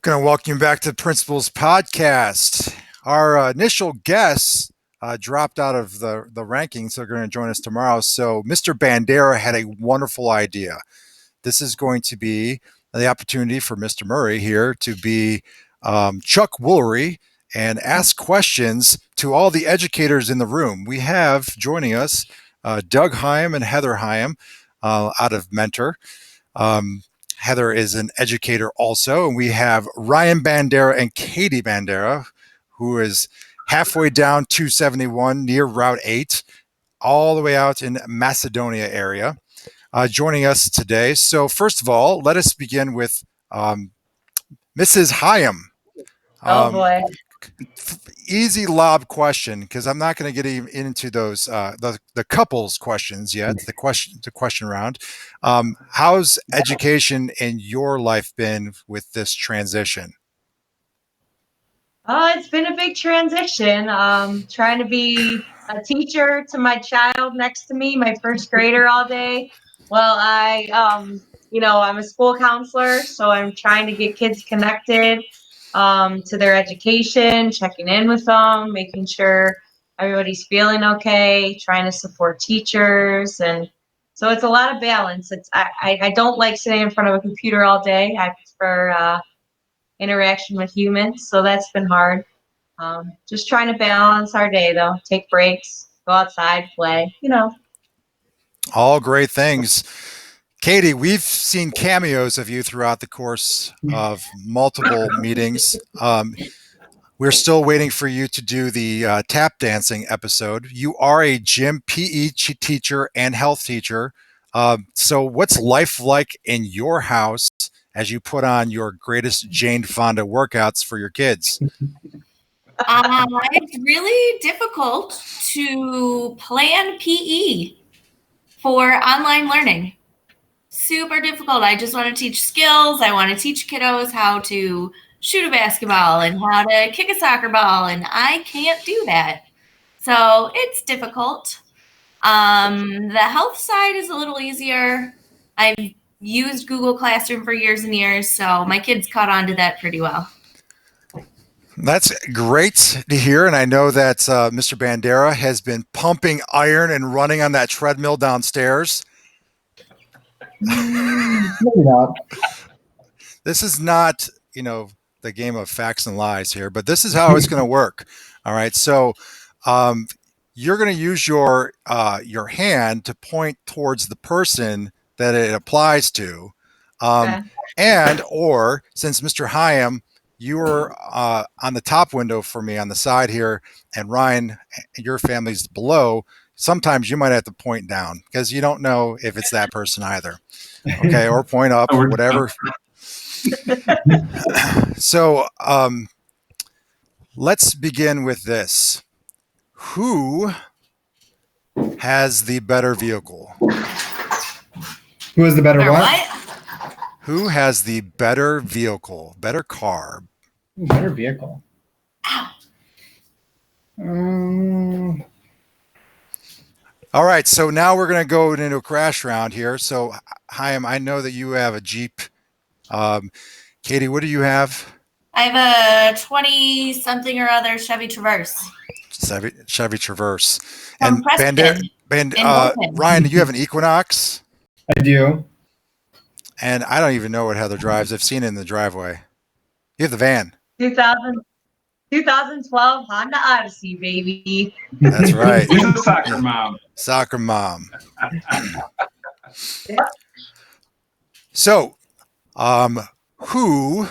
Going to welcome you back to Principals Podcast. Our initial guests dropped out of the rankings, so they're going to join us tomorrow. So Mr. Bandiera had a wonderful idea. This is going to be the opportunity for Mr. Murray here to be Chuck Woolery and ask questions to all the educators in the room. We have joining us Doug Higham and Heather Higham out of Mentor. Heather is an educator also, and we have Ryan Bandiera and Katie Bandiera, who is halfway down 271 near Route 8, all the way out in Macedonia area, joining us today. So first of all, let us begin with Mrs. Higham. Oh boy. Easy lob question, because I'm not going to get into those the couples questions yet. The question round. How's education in your life been with this transition? It's been a big transition. Trying to be a teacher to my child next to me, my first grader all day. Well, I'm a school counselor, so I'm trying to get kids connected to their education, checking in with them, making sure everybody's feeling okay, trying to support teachers. And so it's a lot of balance. I don't like sitting in front of a computer all day. I prefer interaction with humans, so that's been hard. Just trying to balance our day, though. Take breaks, go outside, play. All great things. Katie, we've seen cameos of you throughout the course of multiple meetings. We're still waiting for you to do the tap dancing episode. You are a gym PE teacher and health teacher. So what's life like in your house as you put on your greatest Jane Fonda workouts for your kids? It's really difficult to plan PE for online learning. Super difficult. I just want to teach skills. I want to teach kiddos how to shoot a basketball and how to kick a soccer ball, and I can't do that. So it's difficult. The health side is a little easier. I've used Google Classroom for years and years, so my kids caught on to that pretty well. That's great to hear, and I know that Mr. Bandiera has been pumping iron and running on that treadmill downstairs. Maybe not. This is not, the game of facts and lies here, but this is how it's going to work. All right, so you're going to use your hand to point towards the person that it applies to, and or since Mr. Higham, you were on the top window for me on the side here, and Ryan, your family's below. Sometimes you might have to point down because you don't know if it's that person either. Okay, or point up, whatever. So let's begin with this. Who has the better vehicle? Who has the better what? Who has the better vehicle, better car? Better vehicle. All right, so now we're going to go into a crash round here. So, Higham, I know that you have a Jeep. Katie, what do you have? I have a 20-something or other Chevy Traverse. Chevy Traverse. From Preston. Ryan, do you have an Equinox? I do. And I don't even know what Heather drives. I've seen it in the driveway. You have the van. 2012 Honda Odyssey, baby. That's right. She's a soccer mom. Soccer mom. Yep. So, who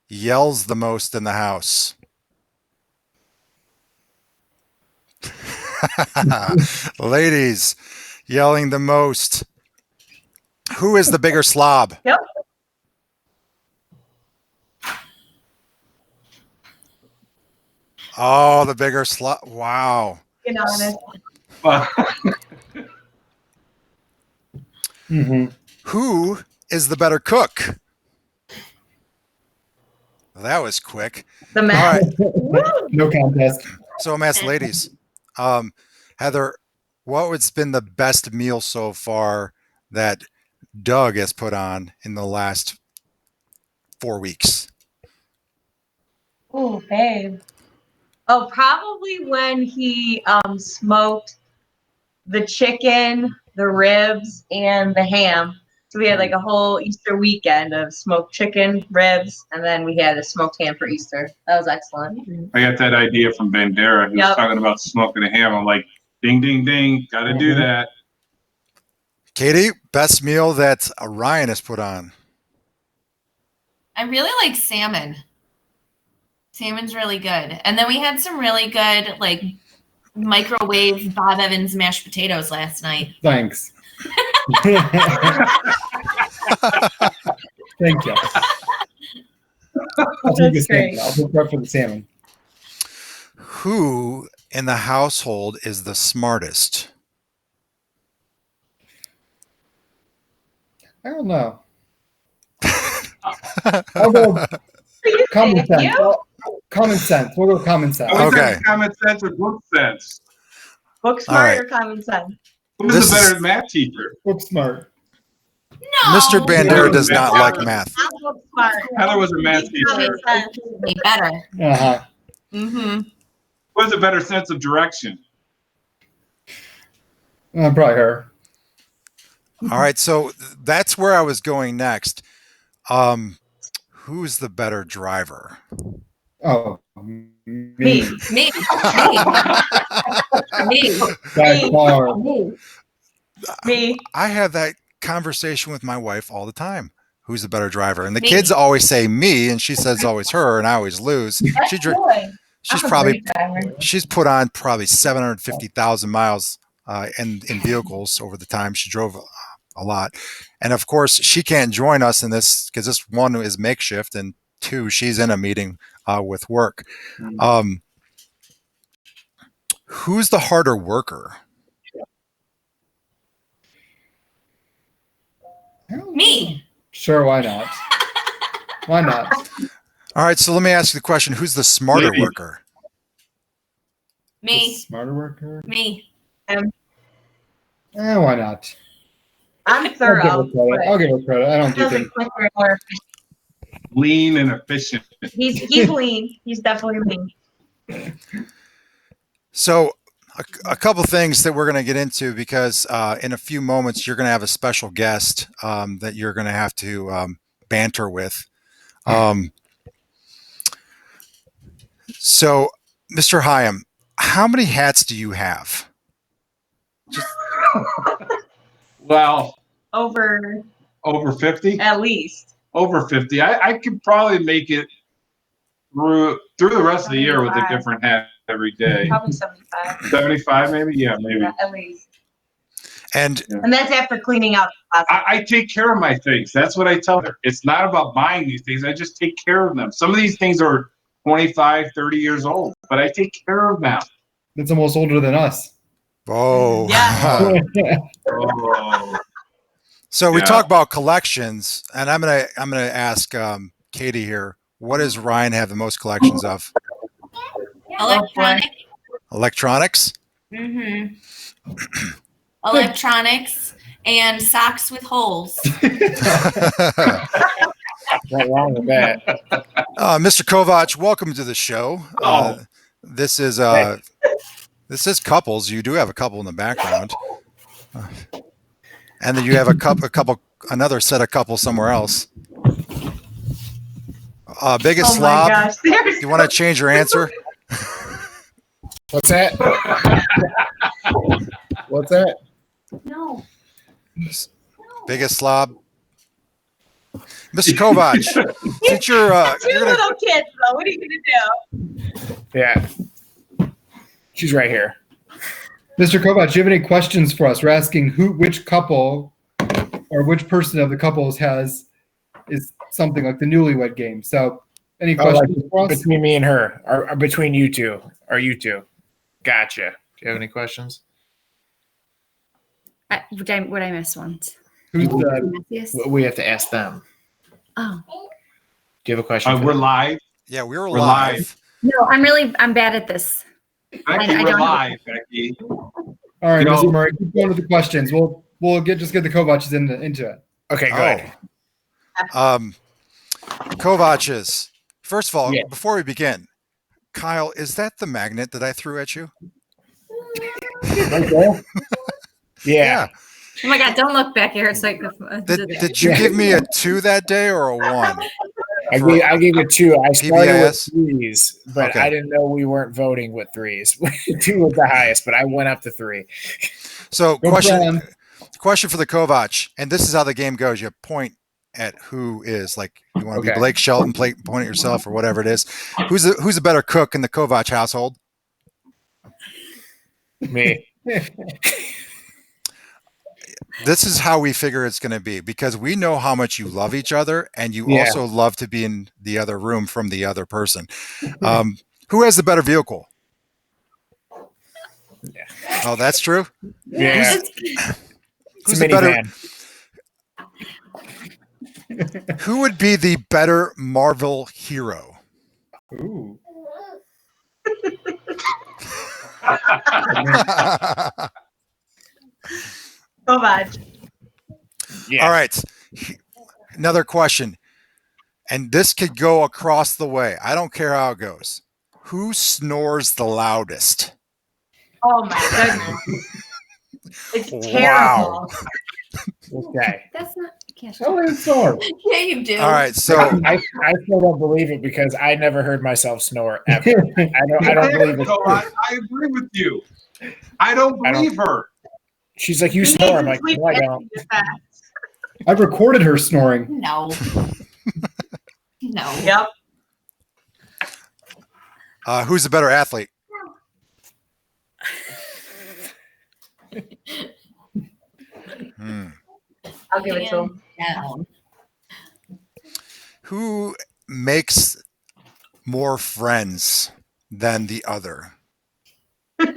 yells the most in the house? Ladies, yelling the most. Who is the bigger slob? Yep. Oh, the bigger slob. Wow. Being honest. Mm-hmm. Who is the better cook? Well, that was quick. The man. All right. No contest. So I'm asking ladies. Heather, what has been the best meal so far that Doug has put on in the last 4 weeks? Oh, babe. Oh, probably when he smoked the chicken, the ribs, and the ham. So we had like a whole Easter weekend of smoked chicken, ribs, and then we had a smoked ham for Easter. That was excellent. I got that idea from Bandiera. He was talking about smoking a ham. I'm like, ding, ding, ding. Got to do that. Katie, best meal that Ryan has put on. I really like salmon. Salmon's really good. And then we had some really good, like, microwave Bob Evans mashed potatoes last night. Thanks. Thank you. I'll take the salmon. I'll look up for the salmon. Who in the household is the smartest? I don't know. I'll go common sense. Common sense. We'll go common sense. Okay. Common sense or book sense? Book smart or common sense? Who's the better math teacher? Book smart. No. Mr. Bandera does not like math. I'm book smart. Heather was a math teacher. Better. Uh-huh. Mm-hmm. Who has a better sense of direction? Probably her. All right, so that's where I was going next. Who's the better driver? Oh, Me. Me. Me. By far. Me. I have that conversation with my wife all the time. Who's the better driver? And the Me. kids always say me, and she says always her, and I always lose. She's put on probably 750,000 miles in vehicles over the time. She drove a lot. And of course, she can't join us in this because this one is makeshift, and two, she's in a meeting with work. Who's the harder worker? Me. Sure, why not? Why not? All right, so let me ask you the question. Who's the smarter Maybe. worker? Me. The smarter worker? Me. Why not? I'm thorough. I'll give her credit. I don't do things. Lean and efficient. He's lean. He's definitely lean. So a couple things that we're going to get into because in a few moments you're going to have a special guest that you're going to have to banter with. So, Mr. Higham, how many hats do you have? Well, Over 50? at least. Over 50. I could probably make it through the rest of the year with a 75. different hat every day. Probably 75. 75 maybe? Yeah, maybe. Yeah, at least. And that's after cleaning out the closet. I take care of my things. That's what I tell her. It's not about buying these things. I just take care of them. Some of these things are 25, 30 years old, but I take care of them. That's almost older than us. oh, Yeah. Oh. so we Yeah. talk about collections, and I'm gonna ask Katie here. What does Ryan have the most collections of? Electronic. Electronics. Mm-hmm. Electronics and socks with holes. Not wrong with that. Mr. Kovach, welcome to the show. This is couples. You do have a couple in the background, and then you have another set of couples somewhere else. Biggest Oh slob. my gosh. Do you want to change your answer? What's that? What's that? No. Biggest slob. Mr. Kovach, since you're Two gonna, little kids, though. What are you going to do? Yeah. She's right here. Mr. Kovach, do you have any questions for us? We're asking which couple or which person of the couples is something like the newlywed game. So any questions for us? Between me and her, or between you two, or you two. Gotcha. Do you have any questions? Would I miss once? Who's the Yes. We have to ask them. Oh Do you have a question? for We're them? live. yeah, we're We're live. no, I'm bad at this. Becky, I we're don't- live, Becky. All right, You know- Mr. Murray, keep going with the questions. We'll get the Kovacs into it. Okay, good. Kovaches, First of all, Yeah. before we begin, Kyle, is that the magnet that I threw at you? Yeah. Oh my God! Don't look back here. It's like Did you give me a 2 that day or a 1? I gave it 2. I started PBIS? with 3s, but Okay. I didn't know we weren't voting with 3s. 2 was the highest, but I went up to 3. So Go Brown. question for the Kovach, and this is how the game goes. You point at who is, like, you want to be Okay. Blake Shelton, point at yourself or whatever it is. Who's a better cook in the Kovach household? Me. This is how we figure it's going to be, because we know how much you love each other, and you Yeah. also love to be in the other room from the other person. Who has the better vehicle? Yeah. Oh, that's true. Yeah. Who's It's the a better? minivan. Who would be the better Marvel hero? Ooh. Kovach. Yeah. All right. Another question. And this could go across the way. I don't care how it goes. Who snores the loudest? Oh my goodness. It's Wow. terrible. Okay. That's not. Can't Oh, it's hard. Yeah, you do. All right. So I still don't believe it because I never heard myself snore ever. I don't believe it. So I agree with you. I don't believe her. She's like, you He snore. I'm needs like, to sleep no, I don't. fast. I recorded her snoring. No. No. Yep. who's the better athlete? I'll give it to him. Down. Who makes more friends than the other? We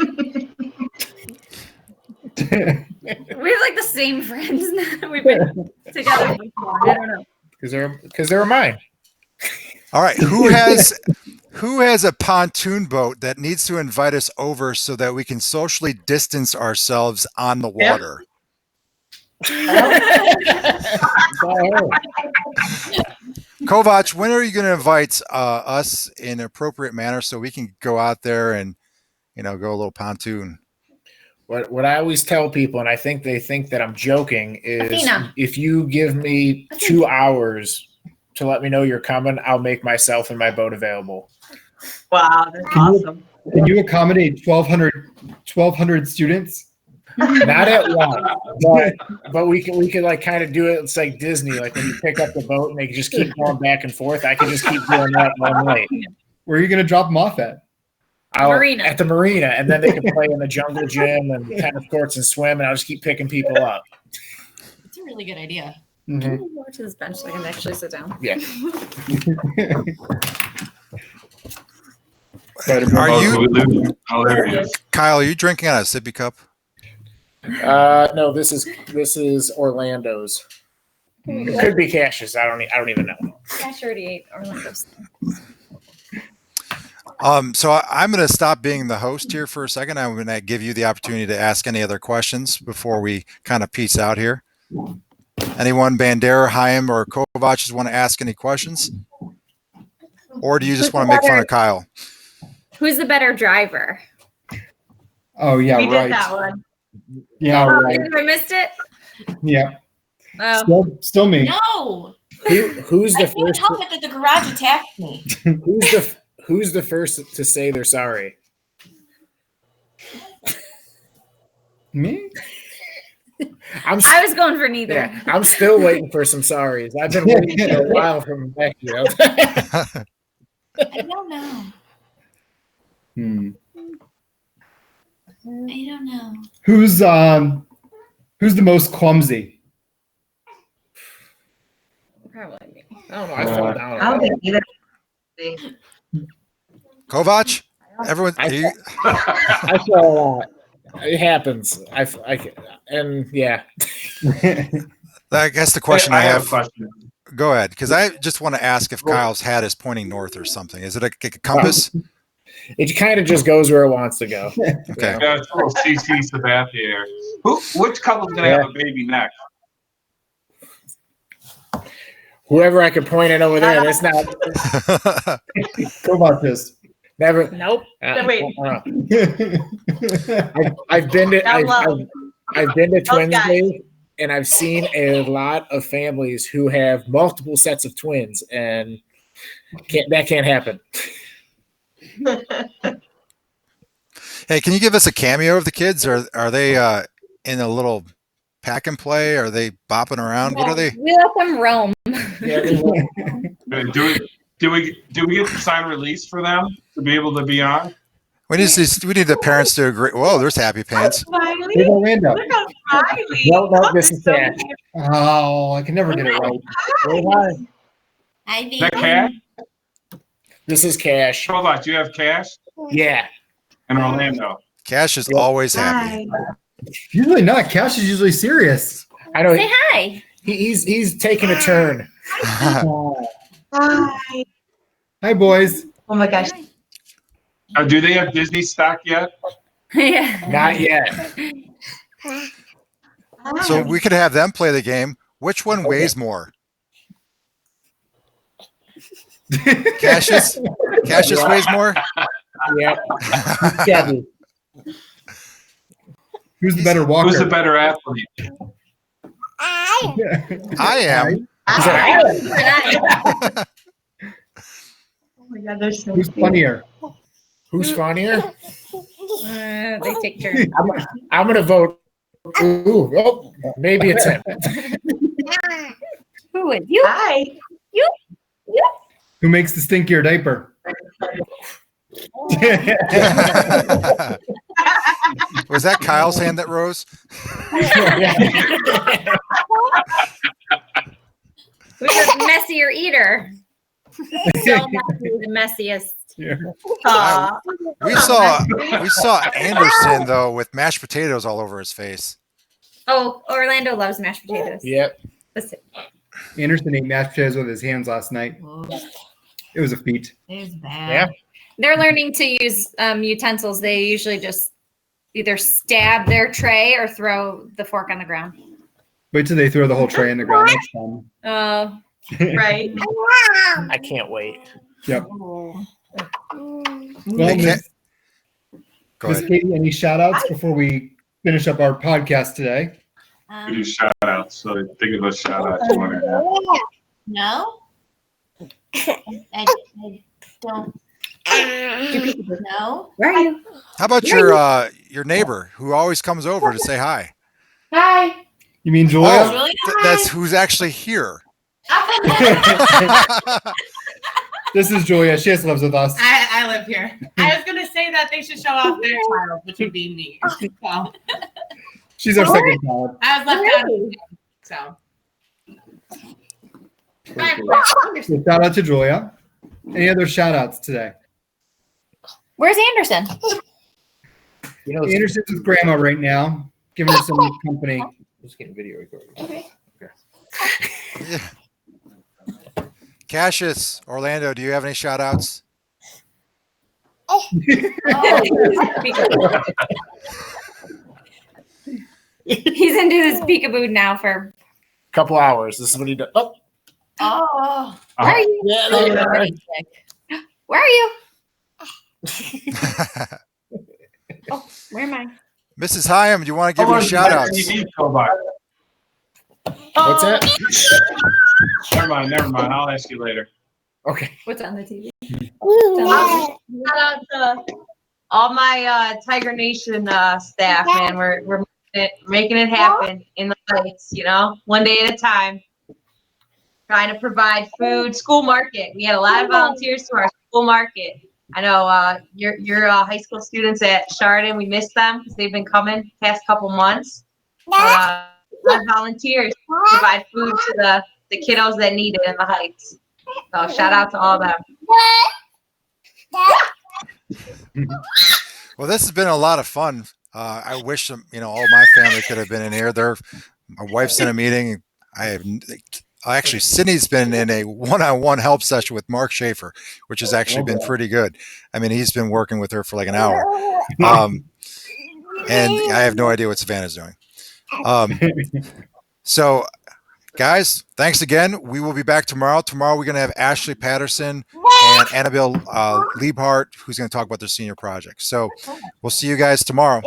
have like the same friends. We've been together before. I don't know. Because they're mine. All right. Who has a pontoon boat that needs to invite us over so that we can socially distance ourselves on the water? Kovach, when are you going to invite us in an appropriate manner so we can go out there and, go a little pontoon? What I always tell people, and I think they think that I'm joking, is Athena. if you give me 2 hours to let me know you're coming, I'll make myself and my boat available. Wow, that's awesome. Can you accommodate 1,200 students? Not at once, but we can like kind of do it. It's like Disney, like when you pick up the boat and they just keep going back and forth. I can just keep doing that all night. Where are you going to drop them off at? Marina. At the marina, and then they can play in the jungle gym and tennis courts and swim, and I'll just keep picking people up. It's a really good idea. Mhm. Can we go to this bench so I can actually sit down? Yeah. Are you, Oh, there he is. Kyle, are you drinking out of a sippy cup? No, this is Orlando's. It could be Cash's. I don't even know. Cash 38 Orlando. So I'm going to stop being the host here for a second. I'm going to give you the opportunity to ask any other questions before we kind of peace out here. Anyone, Bandiera, Higham, or Kovach, just want to ask any questions? Or do you just want to make fun of Kyle? Who's the better driver? Oh, yeah, We right. did that one. Yeah, Oh, right. I missed it. Yeah. Oh, Still me. No. Who's I the can't first? help it that the garage attacked me. Who's the first to say they're sorry? Me? I was going for neither. Yeah, I'm still waiting for some sorries. I've been waiting for a while from Becky. I don't know. I don't know. Who's the most clumsy? Probably me. I don't know. I fell down. I don't think either. Kovach? Everyone, I fell a lot. It happens. And yeah. I guess the question I I have a have, question. go ahead, because I just want to ask if Kyle's hat is pointing north or something. Is it a compass? It kind of just goes where it wants to go. Okay. Yeah, it's a little CC Sabathia here. Which couple's gonna have a baby next? Whoever I could point at over there, that's not Kovach is. never. Nope. Wait. I've been to Down low. I've been to Twins guys. Day, and I've seen a lot of families who have multiple sets of twins, and that can't happen. Hey, can you give us a cameo of the kids? Are they in a little pack and play? Are they bopping around? What are they? We let them roam. Do we get to sign release for them to be able to be on? We need the parents to agree. Whoa, there's Happy Pants. Smiley. Hey, Orlando. Look how smiley. No, this is Cash. Oh, I can never get it right. Say hi. Hi, Is that baby. Cash? This is Cash. Kovach, do you have Cash? Yeah. And Orlando. Cash is always happy. Hi. Usually not. Cash is usually serious. I know Say hi. he's taking a turn. Hi. Hi, boys. Oh my gosh. Do they have Disney stock yet? Yeah. Not yet. So we could have them play the game. Which one weighs more? Cassius weighs more. Yeah. Chubby. Who's the better walker? Who's the better athlete? I am. Hi. Oh my god, they're so Who's cute. funnier? Who's funnier? They take turns. I'm gonna vote. Ooh, oh, maybe it's him. Who is you? Hi. Who makes the stinkier diaper? Was that Kyle's hand that rose? Who's the messier eater? So messy, the messiest. Aw. We saw Anderson though with mashed potatoes all over his face. Oh, Orlando loves mashed potatoes. Yep. Listen. Anderson ate mashed potatoes with his hands last night. It was a feat. It's bad. Yeah. They're learning to use utensils. They usually just either stab their tray or throw the fork on the ground. Wait till they throw the whole tray in the ground next time. Oh, Right. I can't wait. Yep. Oh. Well, They can't- Go Miss ahead. Katie, any shout outs before we finish up our podcast today? We do shout outs. So think of a shout out you want to have. No? I don't. No? where are you? How about your neighbor who always comes over to say hi? Hi. You mean Julia? Oh, Julia, that's who's actually here. This is Julia. She just lives with us. I live here. I was gonna say that they should show off their child, which would be me. So She's our second child. I was left out. So So shout out to Julia. Any other shout outs today? Where's Anderson? You know, Anderson's with grandma right now, giving her some company. just getting video recorded. Yeah. Cassius, Orlando, do you have any shout outs? He's into this peekaboo now for. Couple hours. This is what he does. Oh, Oh. Where are you? yeah, there you are. Where are you? Where am I? Mrs. Higham, do you want to give your shout outs? What's that? Never mind. I'll ask you later. Okay. What's on the TV? Shout out to all my Tiger Nation staff, man. We're making it happen in the Heights, one day at a time. Trying to provide food, school market. We had a lot of volunteers to our school market. I know your high school students at Chardon, we miss them because they've been coming past couple months. A lot of volunteers provide food to the kiddos that need it in the Heights. So shout out to all of them. Well, this has been a lot of fun. I wish all my family could have been in here. My wife's in a meeting. Actually, Sydney's been in a one-on-one help session with Mark Schaefer, which has actually been pretty good. I mean, he's been working with her for like an hour. And I have no idea what Savannah's doing. So Guys, thanks again. We will be back tomorrow. Tomorrow we're going to have Ashley Patterson and Annabelle Liebhart, who's going to talk about their senior project. So we'll see you guys tomorrow.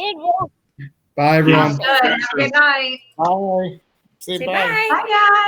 Bye, everyone. Good. Have a good night. Bye. Say Say bye. bye. Bye, guys.